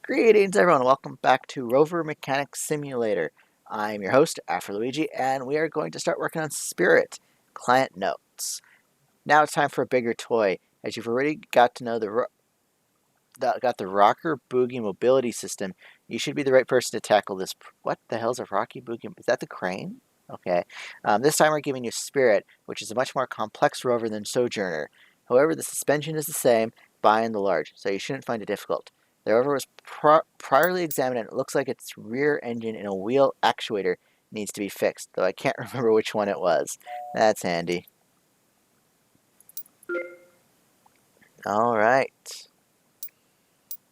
Greetings everyone, welcome back to Rover Mechanic Simulator. I'm your host, Afro Luigi, and we are going to start working on Spirit Client Notes. Now it's time for a bigger toy, as you've already got to know the Rocker Boogie Mobility System. You should be the right person to tackle this. What the hell's a Rocky Boogie? Is that the crane? Okay. This time we're giving you Spirit, which is a much more complex rover than Sojourner. However, the suspension is the same by and large, so you shouldn't find it difficult. The rover was priorly examined, and it looks like its rear engine and a wheel actuator needs to be fixed, though I can't remember which one it was. That's handy. Alright.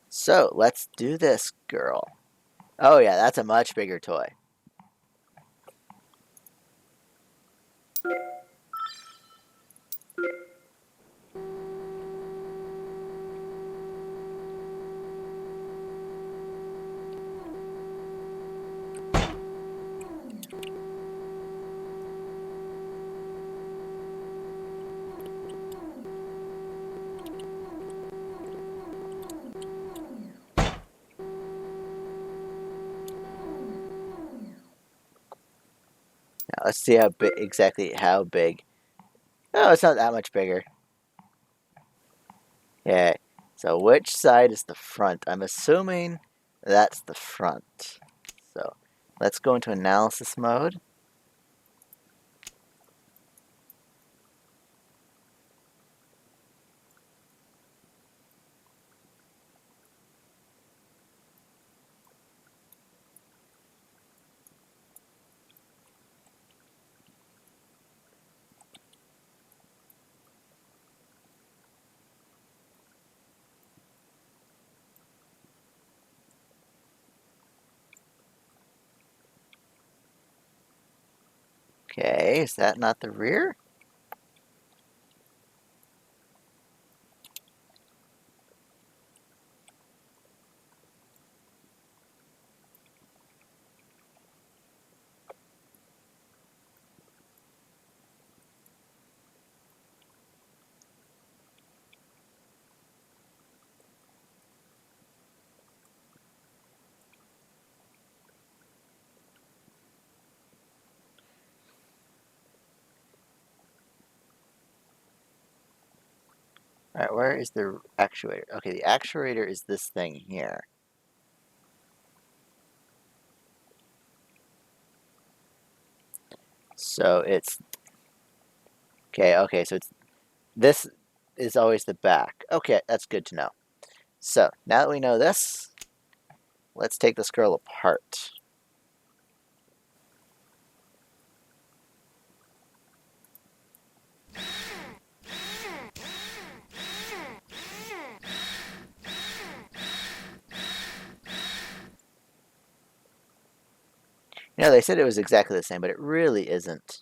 So, let's do this, girl. Oh yeah, that's a much bigger toy. Now let's see exactly how big. Oh, it's not that much bigger. Okay, so which side is the front? I'm assuming that's the front. So let's go into analysis mode. Okay, is that not the rear? Alright, where is the actuator? Okay, the actuator is this thing here. So it's... Okay, so it's... This is always the back. Okay, that's good to know. So, now that we know this, let's take this girl apart. You know, they said it was exactly the same, but it really isn't.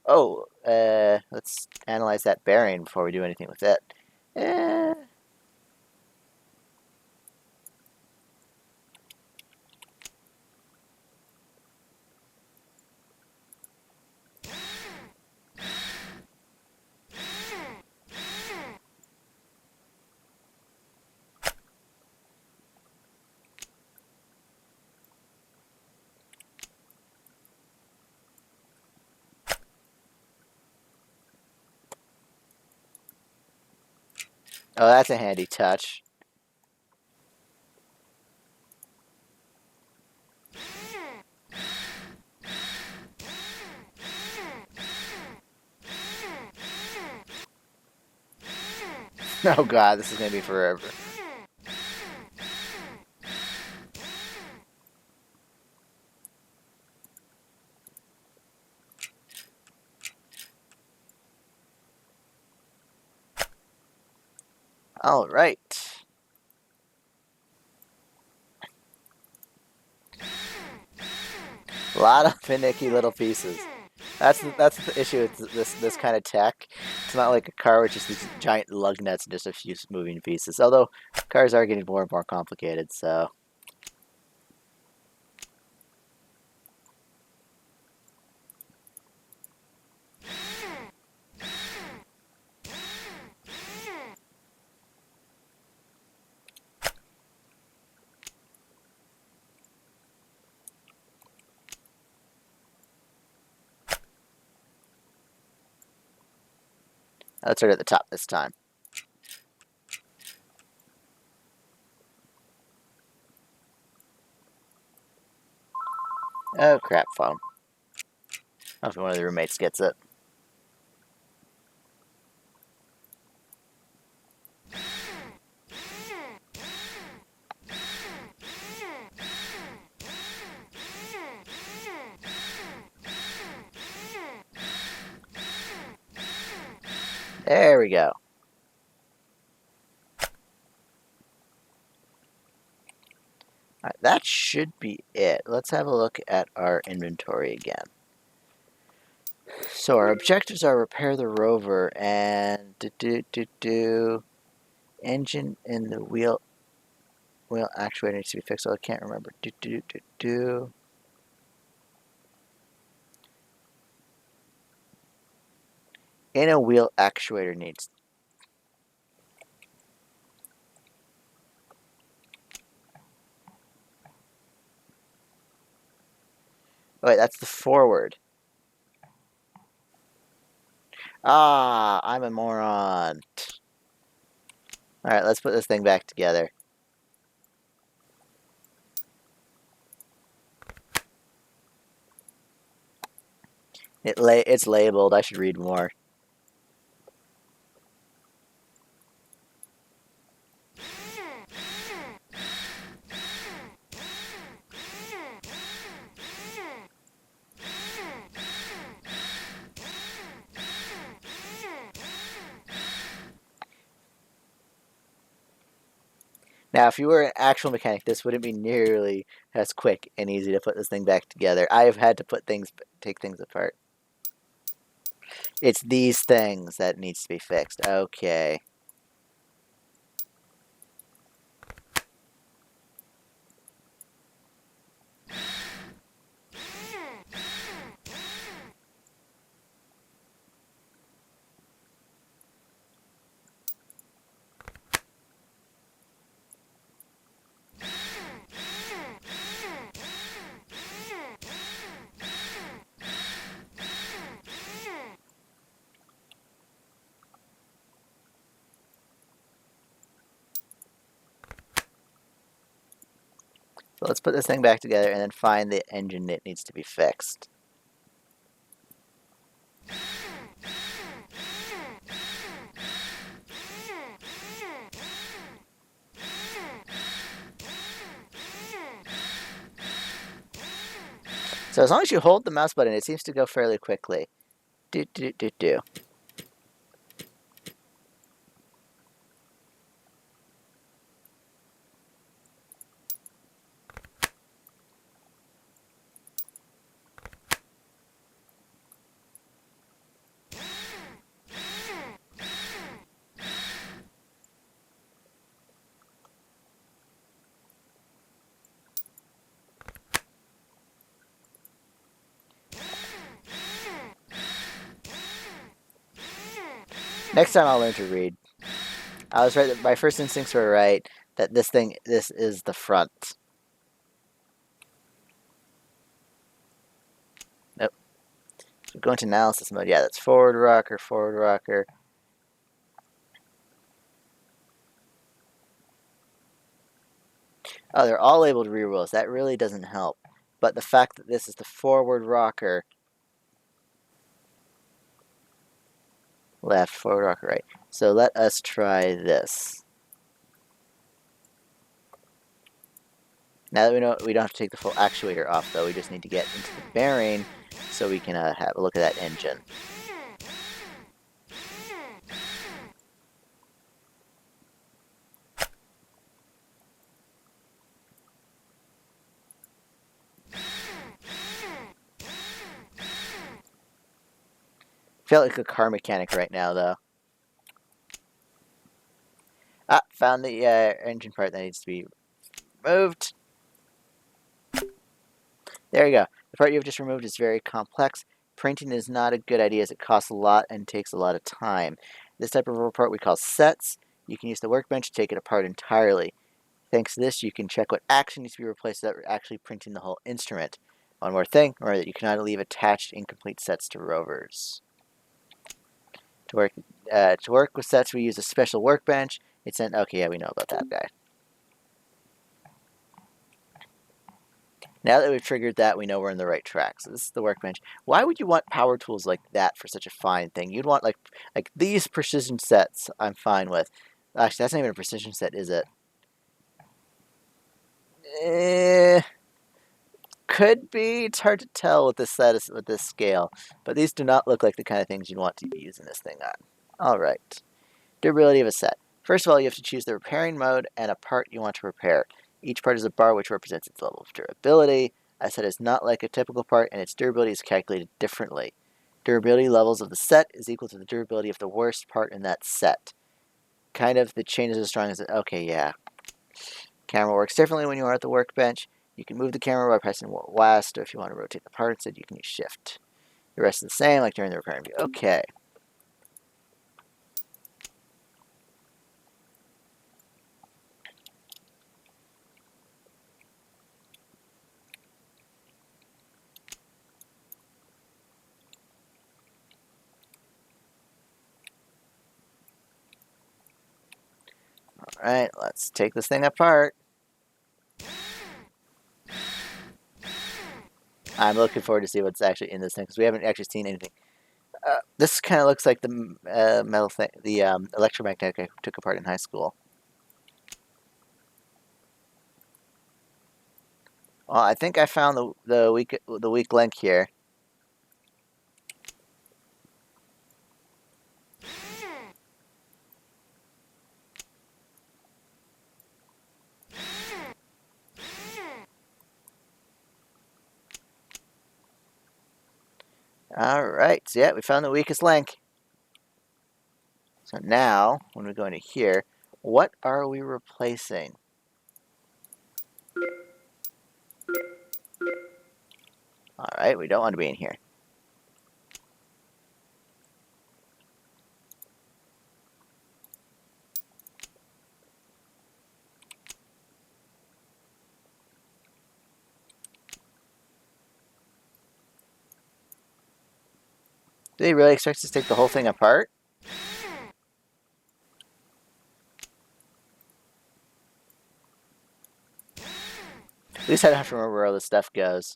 Oh, let's analyze that bearing before we do anything with it. Eh. Oh, that's a handy touch. Oh god, this is gonna be forever. Alright. A lot of finicky little pieces. That's the issue with this kind of tech. It's not like a car with just these giant lug nuts and just a few moving pieces. Although cars are getting more and more complicated, so... Let's start at the top this time. Oh crap, phone. Hopefully one of the roommates gets it. There we go. Alright, that should be it. Let's have a look at our inventory again. So our objectives are repair the rover and engine in the wheel actuator needs to be fixed. So I can't remember. In a wheel actuator needs. Wait, that's the forward. Ah, I'm a moron. Alright, let's put this thing back together. It's labeled. I should read more. Now, if you were an actual mechanic, this wouldn't be nearly as quick and easy to put this thing back together. I have had to take things apart. It's these things that needs to be fixed. Okay. So let's put this thing back together and then find the engine that needs to be fixed. So as long as you hold the mouse button, it seems to go fairly quickly. Do. Next time I'll learn to read. I was right. My first instincts were right. That this is the front. Nope. So go into analysis mode. Yeah, that's forward rocker, forward rocker. Oh, they're all labeled rear wheels. That really doesn't help. But the fact that this is the forward rocker, left, forward rocker, right. So let us try this. Now that we know we don't have to take the full actuator off, though, we just need to get into the bearing so we can have a look at that engine. I feel like a car mechanic right now, though. Ah, found the engine part that needs to be removed. There you go. The part you've just removed is very complex. Printing is not a good idea as it costs a lot and takes a lot of time. This type of report we call sets. You can use the workbench to take it apart entirely. Thanks to this, you can check what action needs to be replaced without actually printing the whole instrument. One more thing, remember that you cannot leave attached incomplete sets to rovers. To work with sets, we use a special workbench. It's an okay. Yeah, we know about that guy. Now that we've triggered that, we know we're in the right track. So this is the workbench. Why would you want power tools like that for such a fine thing? You'd want like these precision sets. I'm fine with. Actually, that's not even a precision set, is it? Could be. It's hard to tell with this set with this scale, but these do not look like the kind of things you'd want to be using this thing on. All right. Durability of a set. First of all, you have to choose the repairing mode and a part you want to repair. Each part is a bar which represents its level of durability. A set is not like a typical part, and its durability is calculated differently. Durability levels of the set is equal to the durability of the worst part in that set. Kind of the chain is as strong as it. Okay, yeah. Camera works differently when you are at the workbench. You can move the camera by pressing west, or if you want to rotate the part instead, you can use shift. The rest is the same, like during the repairing view. Okay. Alright, let's take this thing apart. I'm looking forward to see what's actually in this thing, because we haven't actually seen anything. This kind of looks like the metal thing, the electromagnetic I took apart in high school. Well, I think I found the weak link here. Alright, so yeah, we found the weakest link. So now, when we go into here, what are we replacing? Alright, we don't want to be in here. Do they really expect us to take the whole thing apart? At least I don't have to remember where all this stuff goes.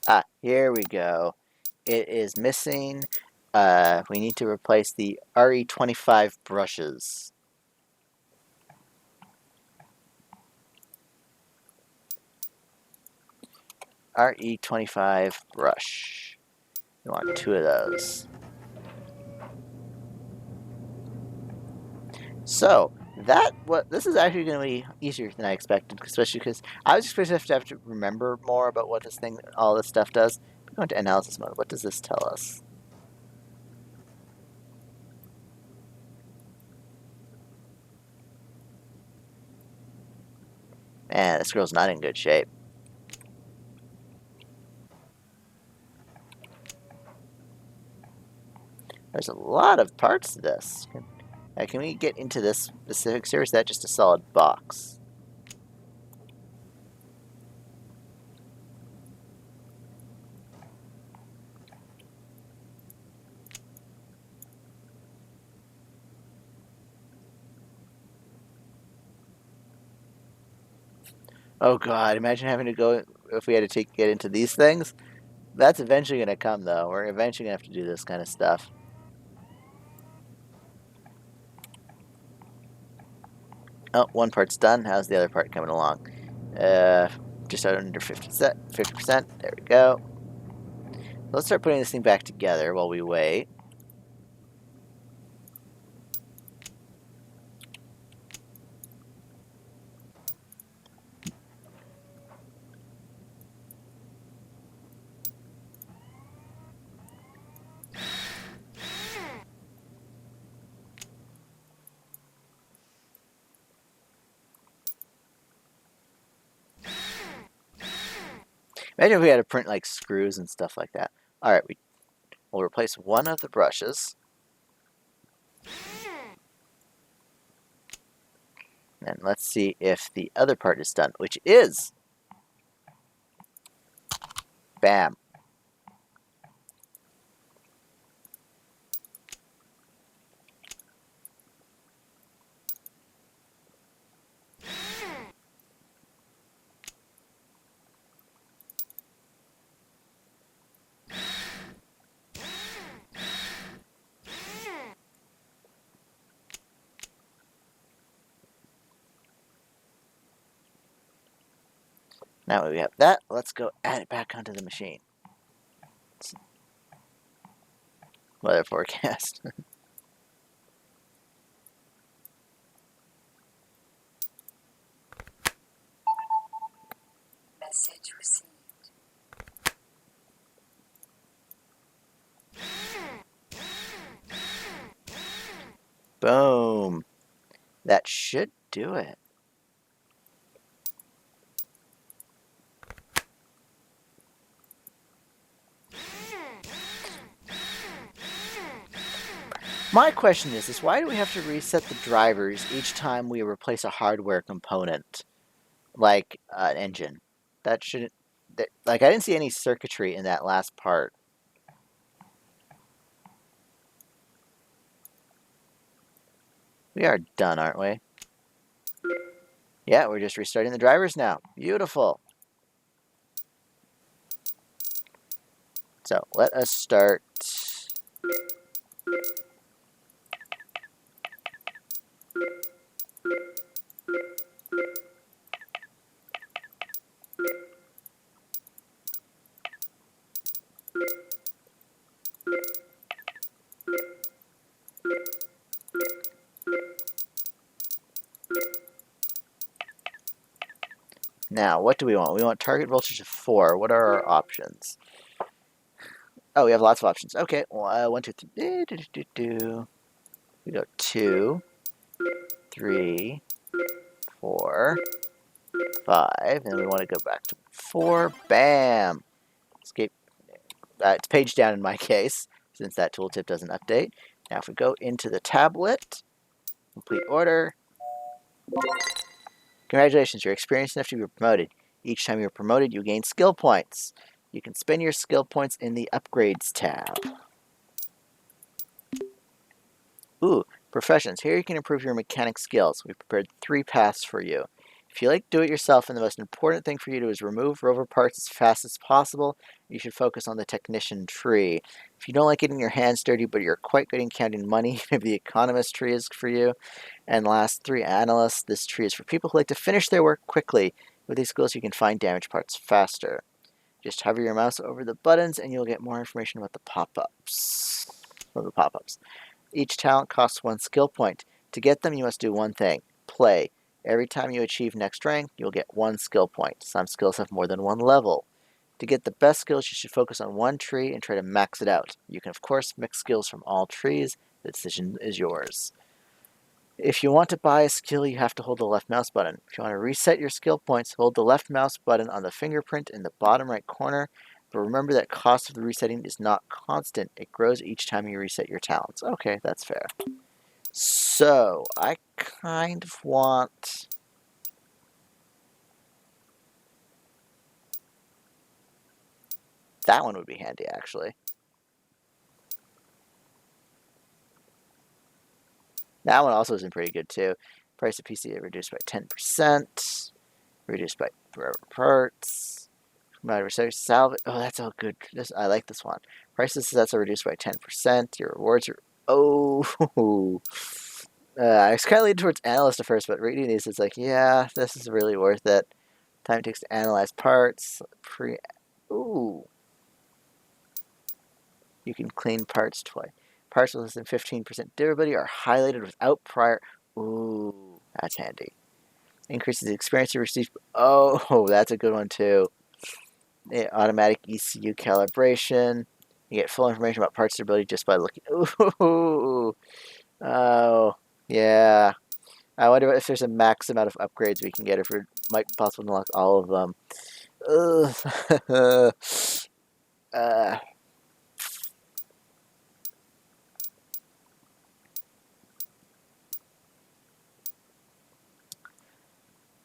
Ah, here we go. It is missing. We need to replace the RE25 brushes. RE25 brush. We want 2 of those. So this is actually going to be easier than I expected, especially because I was expecting to have to remember more about what all this stuff does. We go into analysis mode. What does this tell us? Man, this girl's not in good shape. There's a lot of parts to this. Can we get into this specifics here? Or is that just a solid box? Oh god, imagine having to go if we had to get into these things. That's eventually going to come, though. We're eventually going to have to do this kind of stuff. Oh, one part's done. How's the other part coming along? Just under 50%. There we go. Let's start putting this thing back together while we wait. Imagine if we had to print like screws and stuff like that. All right, we'll replace one of the brushes. And let's see if the other part is done, which is. Bam. Now that we have that, let's go add it back onto the machine. Weather forecast. Message received. Boom. That should do it. My question is why do we have to reset the drivers each time we replace a hardware component, like an engine? That shouldn't. Like, I didn't see any circuitry in that last part. We are done, aren't we? Yeah, we're just restarting the drivers now. Beautiful. So let us start. Now, what do we want? We want target voltage of 4. What are our options? Oh, we have lots of options. Okay, 1, 2, 3. We go 2, 3, 4, 5, and we want to go back to 4. Bam! Escape. It's page down in my case, since that tooltip doesn't update. Now, if we go into the tablet, complete order. Congratulations, you're experienced enough to be promoted. Each time you're promoted, you gain skill points. You can spend your skill points in the Upgrades tab. Ooh, professions. Here you can improve your mechanic skills. We've prepared 3 paths for you. If you like do-it-yourself and the most important thing for you to do is remove rover parts as fast as possible, you should focus on the technician tree. If you don't like getting your hands dirty but you're quite good in counting money, maybe the economist tree is for you. And last 3, analysts. This tree is for people who like to finish their work quickly. With these skills you can find damaged parts faster. Just hover your mouse over the buttons and you'll get more information about the pop-ups. Each talent costs 1 skill point. To get them, you must do one thing. Play. Every time you achieve next rank, you'll get 1 skill point. Some skills have more than 1 level. To get the best skills, you should focus on one tree and try to max it out. You can, of course, mix skills from all trees. The decision is yours. If you want to buy a skill, you have to hold the left mouse button. If you want to reset your skill points, hold the left mouse button on the fingerprint in the bottom right corner. But remember that cost of the resetting is not constant. It grows each time you reset your talents. Okay, that's fair. So, I kind of want... That one would be handy, actually. That one also isn't pretty good, too. Price of PC reduced by 10%. Reduced by parts. Salvage. Oh, that's all good. I like this one. Prices sets are reduced by 10%. Your rewards are... Oh! I was kind of leaning towards analyst at first, but reading these, it's like, yeah, this is really worth it. Time it takes to analyze parts. Ooh. You can clean parts twice. Parts with less than 15% durability are highlighted without prior... Ooh, that's handy. Increases the experience you receive. Oh, that's a good one, too. Automatic ECU calibration. You get full information about parts durability just by looking. Ooh. Oh, yeah. I wonder if there's a max amount of upgrades we can get, if it might be possible to unlock all of them. Ugh. uh,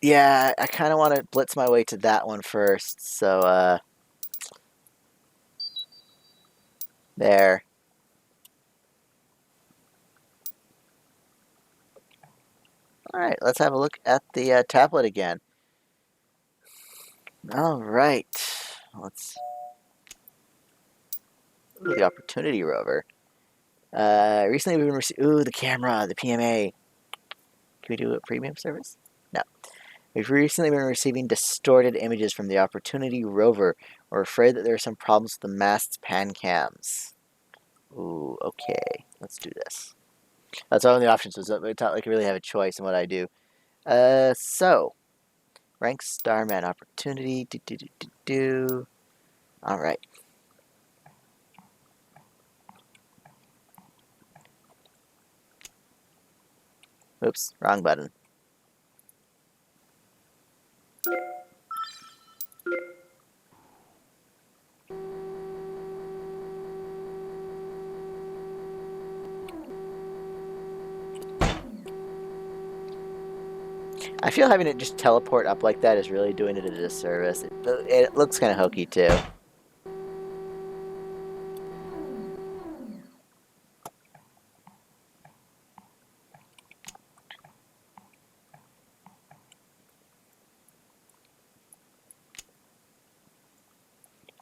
yeah, I kind of want to blitz my way to that one first. So, there. All right, let's have a look at the tablet again. All right, let's. Ooh, the Opportunity Rover. Recently we've been receiving. Ooh, the camera, the PMA. Can we do a premium service? No. We've recently been receiving distorted images from the Opportunity Rover. We're afraid that there are some problems with the mast's Pancams. Ooh, okay. Let's do this. That's all the options. So it's not like I really have a choice in what I do. So rank Starman Opportunity. Do. All right. Oops, wrong button. I feel having it just teleport up like that is really doing it a disservice. It looks kind of hokey too.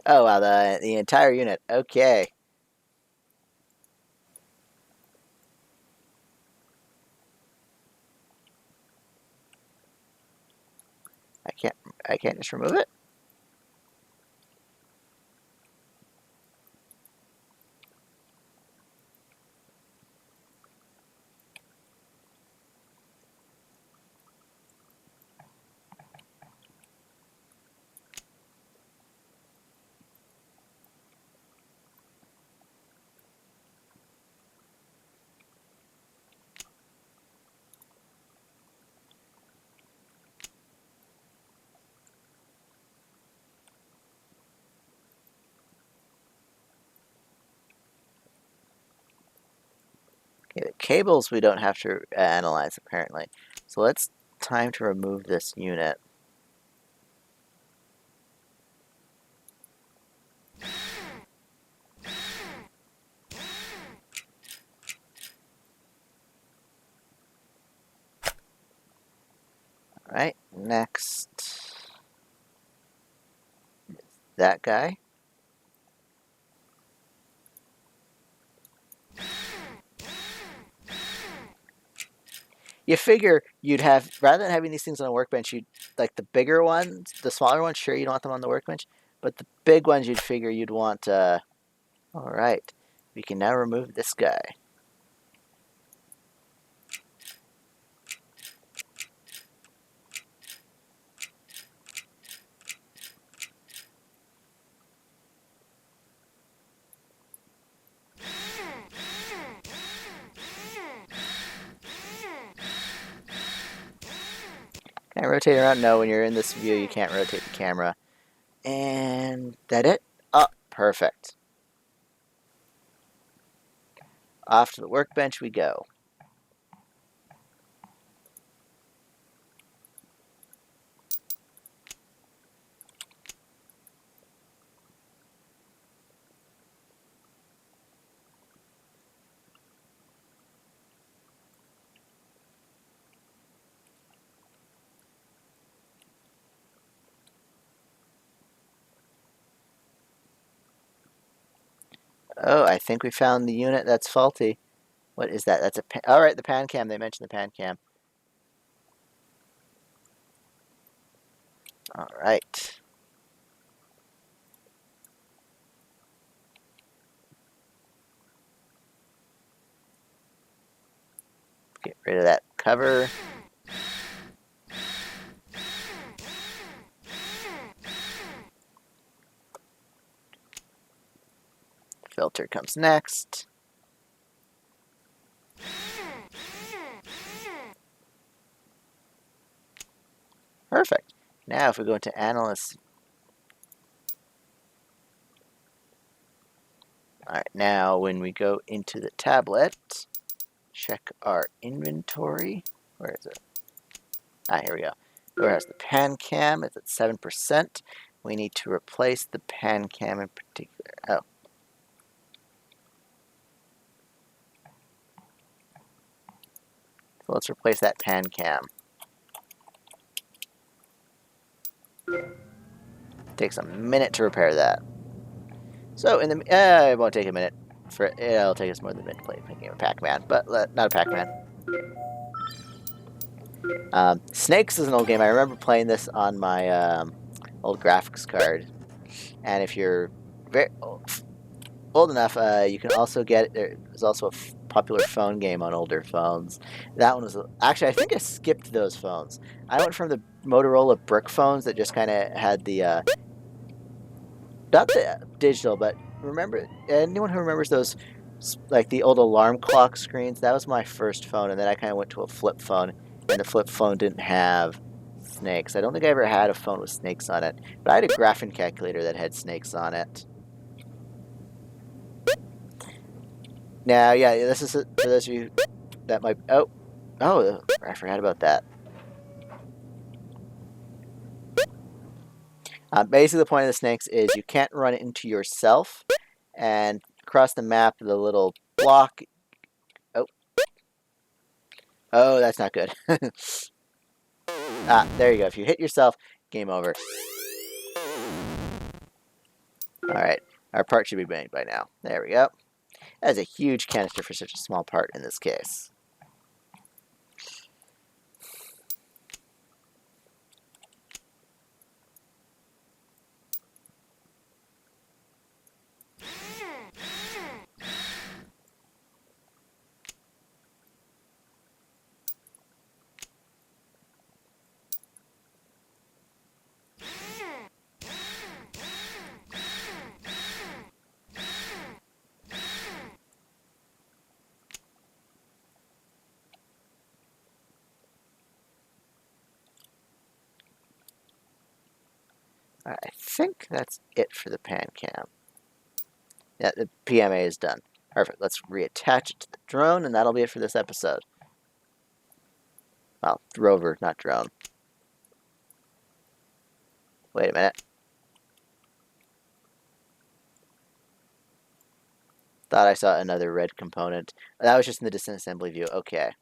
Oh wow, the entire unit. Okay. I can't just remove it? Okay, the cables we don't have to analyze apparently. So let's time to remove this unit. All right, next. That guy. You figure you'd have, rather than having these things on a workbench, you'd, like the bigger ones, the smaller ones, sure, you don't want them on the workbench, but the big ones you'd figure you'd want, all right. We can now remove this guy. Can I rotate around? No, when you're in this view, you can't rotate the camera. And that it? Oh, perfect. Off to the workbench we go. Oh, I think we found the unit that's faulty. What is that? That's a all right. The Pancam. They mentioned the Pancam. All right. Get rid of that cover. Filter comes next. Perfect. Now, if we go into Analyst Alright, now when we go into the tablet, check our inventory. Where is it? Ah, here we go. Whereas the Pancam is at 7%. We need to replace the Pancam in particular. Oh. So let's replace that Pancam. Takes a minute to repair that. So in the it won't take a minute. It'll take us more than a minute to play a game of Pac-Man, but not a Pac-Man. Snakes is an old game. I remember playing this on my old graphics card. And if you're very old enough, you can also get there's also a popular phone game on older phones. That one was actually, I think I skipped those phones. I went from the Motorola brick phones that just kind of had the not the digital, but remember anyone who remembers those like the old alarm clock screens? That was my first phone, and then I kind of went to a flip phone, and the flip phone didn't have snakes. I don't think I ever had a phone with snakes on it, but I had a graphing calculator that had snakes on it. Now, yeah, this is for those of you that might. Oh, I forgot about that. Basically, the point of the snakes is you can't run into yourself, and across the map, the little block. Oh, that's not good. There you go. If you hit yourself, game over. All right, our part should be made by now. There we go. That is a huge canister for such a small part in this case. I think that's it for the Pancam. Yeah, the PMA is done. Perfect. Let's reattach it to the drone, and that'll be it for this episode. Well, rover, not drone. Wait a minute. Thought I saw another red component. That was just in the disassembly view. Okay.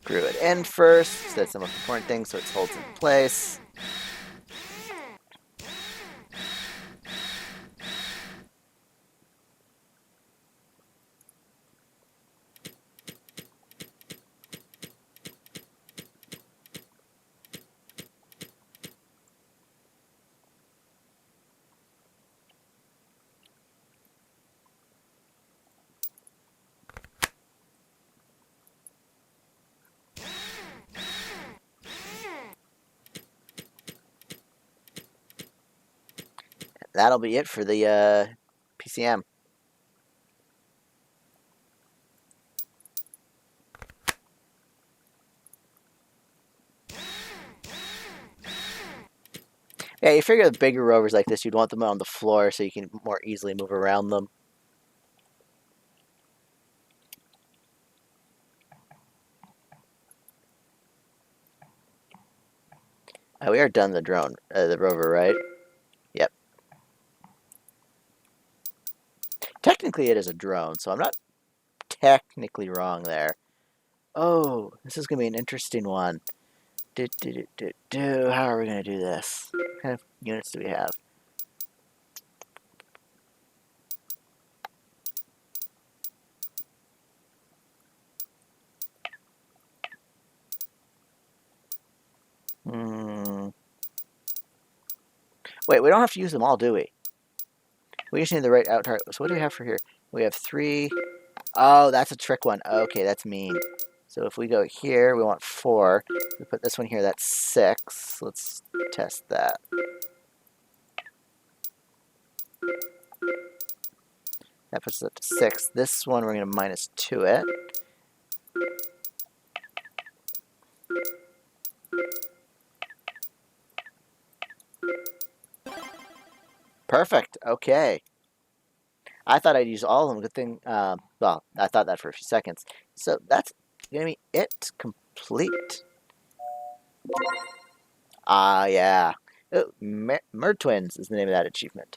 Screw it in first. That's the most important thing, so it holds in place. That'll be it for the PCM. Yeah, you figure the bigger rovers like this, you'd want them on the floor so you can more easily move around them. We are done the drone, the rover, right? Yep. Technically, it is a drone, so I'm not technically wrong there. Oh, this is going to be an interesting one. How are we going to do this? What kind of units do we have? Wait, we don't have to use them all, do we? We just need the right out target. So what do we have for here? We have 3. Oh, that's a trick one. Okay, that's mean. So if we go here, we want 4. We put this one here, that's 6. Let's test that. That puts us up to 6. This one, we're going to -2 it. Perfect. Okay. I thought I'd use all of them. Good thing. Well, I thought that for a few seconds. So that's gonna be it. Complete. Ah, yeah. Oh, Mer Twins is the name of that achievement.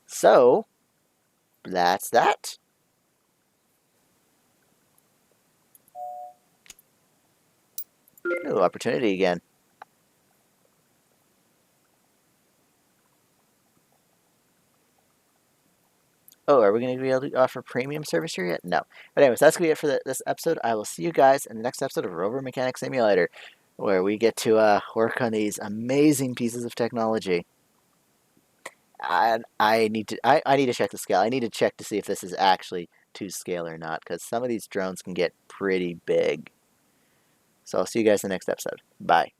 So that's that. Ooh, opportunity again. Oh, are we going to be able to offer premium service here yet? No. But anyways, that's going to be it for this episode. I will see you guys in the next episode of Rover Mechanic Simulator, where we get to work on these amazing pieces of technology. I need to I need to check the scale. I need to check to see if this is actually to scale or not, because some of these drones can get pretty big. So I'll see you guys in the next episode. Bye.